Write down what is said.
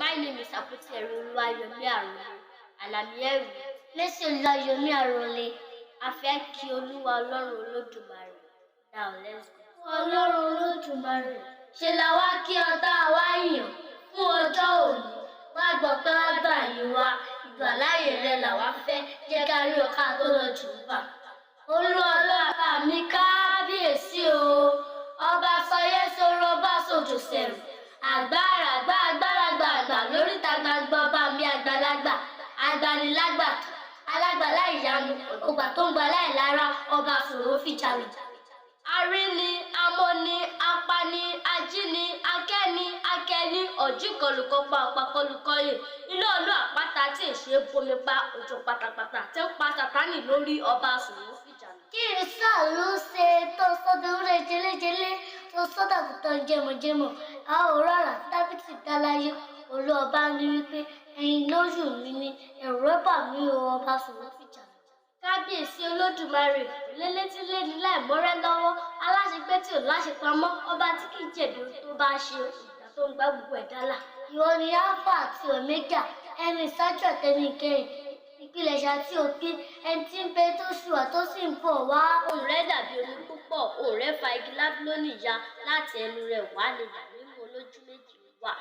My name is Àpótíeri Àlàmíẹ̀rù. Lẹ́sìn Olúwayomi Àròlé, a fẹ́ kí Olúwa Ọlọ́run Olódùmarè. Now let's go. Ọlọ́run Olódùmarè, ṣe la wá kí ọ tá a wá yàn fún ọjọ́ òní. Wá gbọ́ pé wá gbà yín wá, ìgbàláyè rẹ làwa fẹ́, jẹ́ ká rí ọ̀ká tó lọ jù ú bà. Olúọlọ́ba mi kábíyèsí o, ọba sọyẹ́sọ̀rọ̀ ọba sòjò sẹ̀rù. Àgbàràgbà lóríta gbangba ọba mi àgbàlagbà, agbanilágbà, alágbàlá ìyanu, ògbà tó ń gba láìlára, ọba sòrò fìjàlè. Aríni, amọ́ni, apani, ajíni, akẹ́ni, akẹ́ni, ọ̀jíkọlùkọpa ọ̀pákọlùkọyè, iná ọlọ́ àpáta tí èṣe bomi pa òjò pátápátá tí ń pa Sátánì lórí ọba sòrò fìjàlè. Kí ni sáà ló ṣe tó sọ́dọ̀ rẹ̀ jẹ́lẹ́jẹ́lẹ́ tó sọ́dọ̀ àgùntàn jẹmọ̀jẹmọ̀? A ò rárá tábìtì dáláyé. Olúọba ní wípé ẹ̀yin lójú mi ni ẹ̀rù bà mí o, ọba sòrò fìjàlè. Kábíyèsí Olódùmarè, lélétílé ní láìmọ́rẹ́ lọ́wọ́, aláṣepé tí ò láṣepamọ́, ọba tí kì í jẹ̀bi tó bá ṣe, ìgbà tó ń gbá gbogbo ẹ̀dá là. Ìwọ ni Alpha àti Omega, ẹni ìṣáájú àtẹni ìkẹyìn, ìpilẹ̀ṣẹ̀ àti òpin, ẹni tí ń bẹ tó ṣùwà tó sì ń bọ̀ wá. Ohùn rẹ̀ dàbí omi púpọ̀, ohùn rẹ̀ fa igi Bábílónì ya, láti ẹnu rẹ̀ wá lè dà nínú olójú méjì wà.